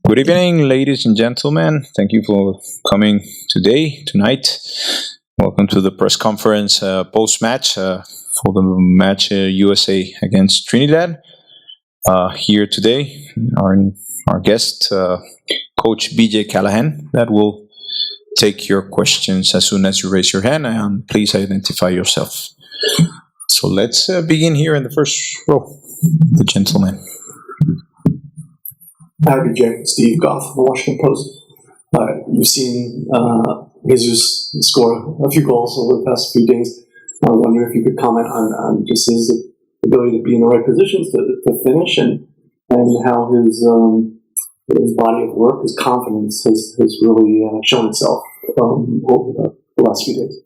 Good evening, ladies and gentlemen. Thank you for coming tonight. Welcome to the press conference post-match for the match USA against Trinidad. Here today, our guest, Coach BJ Callaghan, that will take your questions as soon as you raise your hand, and please identify yourself. So let's begin here in the first row, the gentleman. Hi, BJ. Steve Goff from the Washington Post. You've seen Jesus score a few goals over the past few days. I wonder if you could comment on just his ability to be in the right positions to finish, and how his body of work, his confidence has really shown itself over the last few days.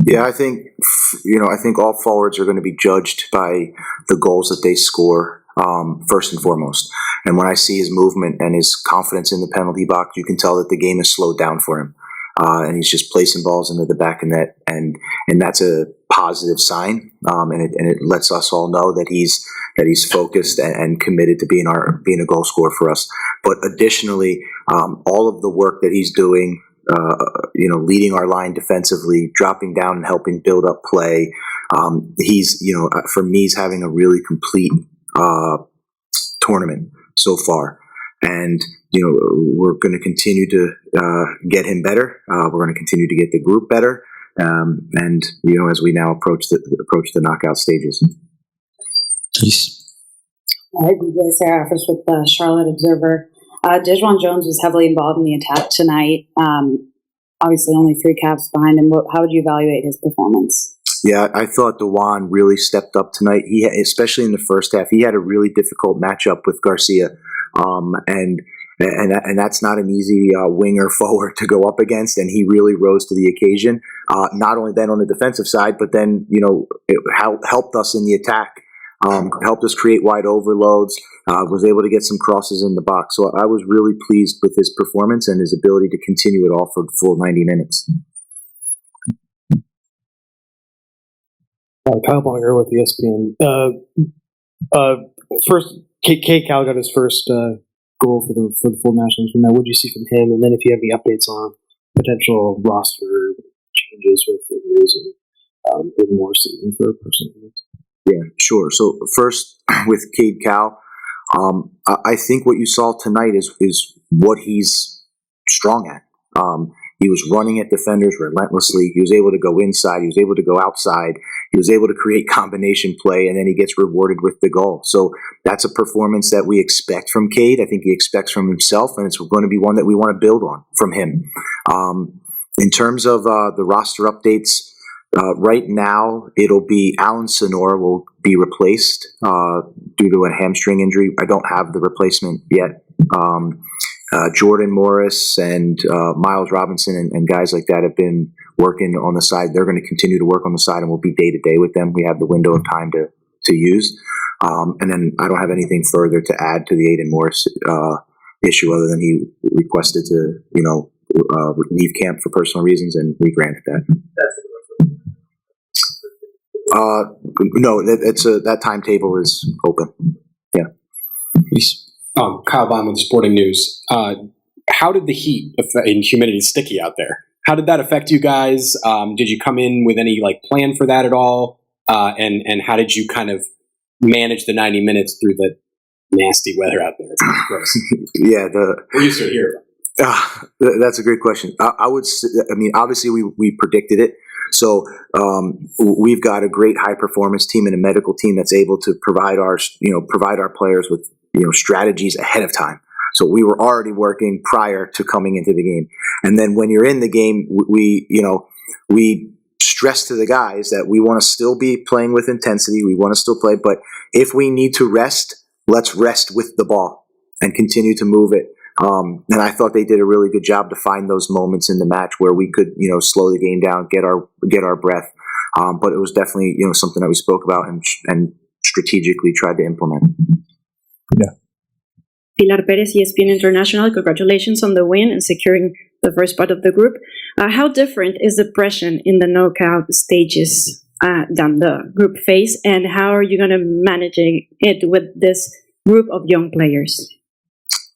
Yeah, I think all forwards are going to be judged by the goals that they score first and foremost. And when I see his movement and his confidence in the penalty box, you can tell that the game has slowed down for him, and he's just placing balls into the back of net, and that's a positive sign. And it lets us all know that he's focused and committed to being a goal scorer for us. But additionally, all of the work that he's doing. Leading our line defensively, dropping down and helping build up play. For me, he's having a really complete tournament so far. And, we're going to continue to get him better. We're going to continue to get the group better. As we now approach the knockout stages. Please. Hi, DJ Sarah Effers with the Charlotte Observer. Dejuan Jones was heavily involved in the attack tonight. Obviously, only 3 caps behind him. How would you evaluate his performance? Yeah, I thought Dejuan really stepped up tonight. Especially in the first half, he had a really difficult matchup with Garcia, and that's not an easy winger forward to go up against. And he really rose to the occasion. Not only then on the defensive side, but then it helped us in the attack. Helped us create wide overloads, was able to get some crosses in the box. So I was really pleased with his performance and his ability to continue it all for the full 90 minutes. Kyle Bonner with ESPN. First, Cal got his first goal for the full national team. What did you see from him? And then if you have any updates on potential roster changes with injuries and more season for personal. Yeah, sure. So first, with Cade Cal, I think what you saw tonight is what he's strong at. He was running at defenders relentlessly. He was able to go inside. He was able to go outside. He was able to create combination play, and then he gets rewarded with the goal. So that's a performance that we expect from Cade. I think he expects from himself, and it's going to be one that we want to build on from him. In terms of the roster updates, right now, it'll be Alan Sonora will be replaced due to a hamstring injury. I don't have the replacement yet. Jordan Morris and Miles Robinson and guys like that have been working on the side. They're going to continue to work on the side, and we'll be day-to-day with them. We have the window of time to use. And then I don't have anything further to add to the Aiden Morris issue other than he requested to, leave camp for personal reasons, and we granted that. No, that timetable is open. Yeah. Kyle Bond with Sporting News. How did the heat and humidity sticky out there? How did that affect you guys? Did you come in with any plan for that at all? And how did you kind of manage the 90 minutes through the nasty weather out there? It's kind of gross. Yeah, we're used to it here. That's a great question. Obviously we predicted it. So we've got a great high performance team and a medical team that's able to provide our players with strategies ahead of time. So we were already working prior to coming into the game, and then when you're in the game, we stress to the guys that we want to still be playing with intensity. We want to still play, but if we need to rest, let's rest with the ball and continue to move it. And I thought they did a really good job to find those moments in the match where we could, slow the game down, get our breath. But it was definitely, something that we spoke about and strategically tried to implement. Yeah. Pilar Perez, ESPN International. Congratulations on the win and securing the first part of the group. How different is the pressure in the knockout stages than the group phase, and how are you going to manage it with this group of young players?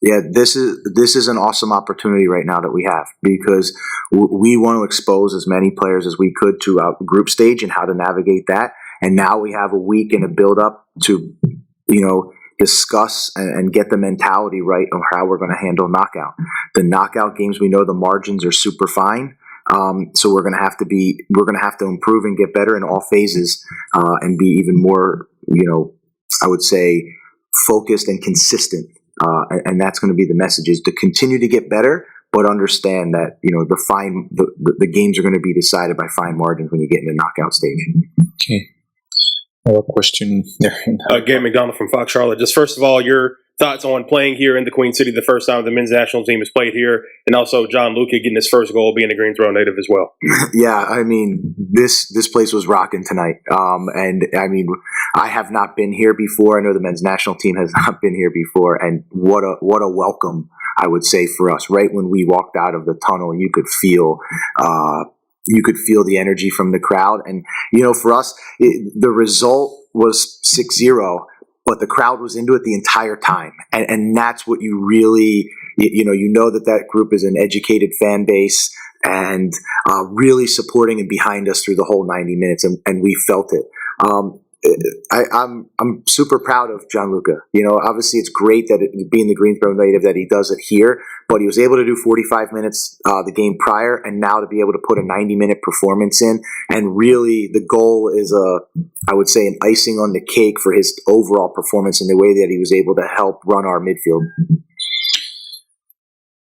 Yeah, this is an awesome opportunity right now that we have, because we want to expose as many players as we could to our group stage and how to navigate that. And now we have a week and a build up to, discuss and get the mentality right of how we're going to handle knockout. The knockout games, we know the margins are super fine. So we're going to have to improve and get better in all phases, and be even more, I would say, focused and consistent. And that's going to be the message, is to continue to get better, but understand that, the games are going to be decided by fine margins when you get in the knockout stage. Okay. A question there. Gary McDonald from Fox Charlotte. Just first of all, your thoughts on playing here in the Queen City the first time the men's national team has played here, and also John Luca getting his first goal, being a Greensboro native as well. Yeah, I mean, this place was rocking tonight. And I mean, I have not been here before. I know the men's national team has not been here before, and what a welcome, I would say, for us. Right when we walked out of the tunnel, and you could feel the energy from the crowd. And, for us, the result was 6-0, but the crowd was into it the entire time. And that's what you really, that group is an educated fan base, and really supporting and behind us through the whole 90 minutes. And we felt it. I'm super proud of John Luca. Obviously it's great that being the Greensboro native that he does it here, but he was able to do 45 minutes the game prior, and now to be able to put a 90-minute performance in. And really the goal is I would say, an icing on the cake for his overall performance and the way that he was able to help run our midfield.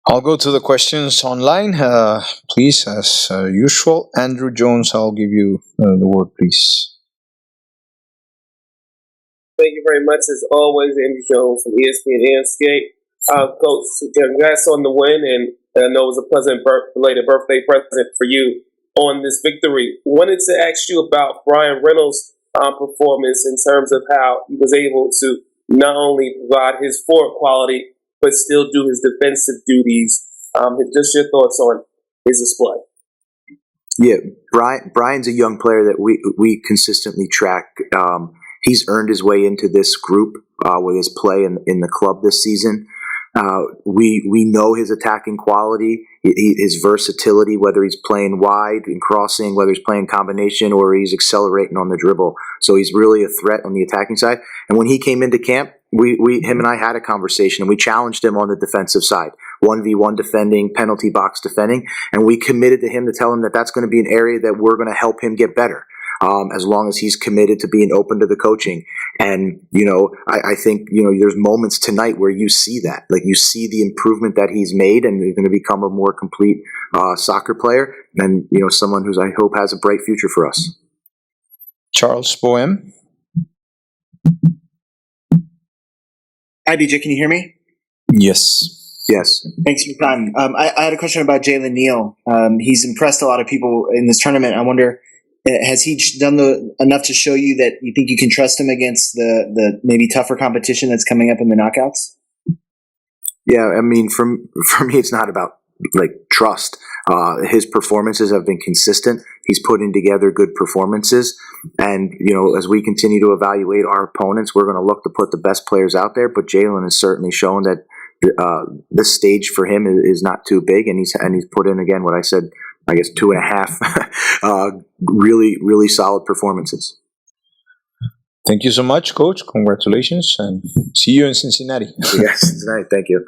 I'll go to the questions online. Please, as usual, Andrew Jones, I'll give you the word, please. Thank you very much, as always, Andrew Jones from ESPN Landscape. Coach, congrats on the win, and I know it was a pleasant belated birthday present for you on this victory. Wanted to ask you about Brian Reynolds' performance in terms of how he was able to not only provide his forward quality, but still do his defensive duties. Just your thoughts on his display. Yeah, Brian's a young player that we consistently track. He's earned his way into this group with his play in the club this season. We know his attacking quality, his versatility, whether he's playing wide and crossing, whether he's playing combination, or he's accelerating on the dribble. So he's really a threat on the attacking side. And when he came into camp, him and I had a conversation, and we challenged him on the defensive side, 1v1 defending, penalty box defending, and we committed to him to tell him that that's going to be an area that we're going to help him get better. As long as he's committed to being open to the coaching. And, I think, there's moments tonight where you see that. Like, you see the improvement that he's made, and he's going to become a more complete soccer player, and, someone who's, I hope, has a bright future for us. Charles Boehm. Hi, DJ. Can you hear me? Yes. Yes. Thanks for your time. I had a question about Jalen Neal. He's impressed a lot of people in this tournament. I wonder, has he done enough to show you that you think you can trust him against the maybe tougher competition that's coming up in the knockouts? Yeah, I mean, for me, it's not about trust. His performances have been consistent. He's putting together good performances, and as we continue to evaluate our opponents, we're going to look to put the best players out there. But Jalen has certainly shown that this stage for him is not too big, and he's put in, again, what I said, I guess 2.5 really, really solid performances. Thank you so much, Coach. Congratulations, and see you in Cincinnati. Yes, tonight. Thank you.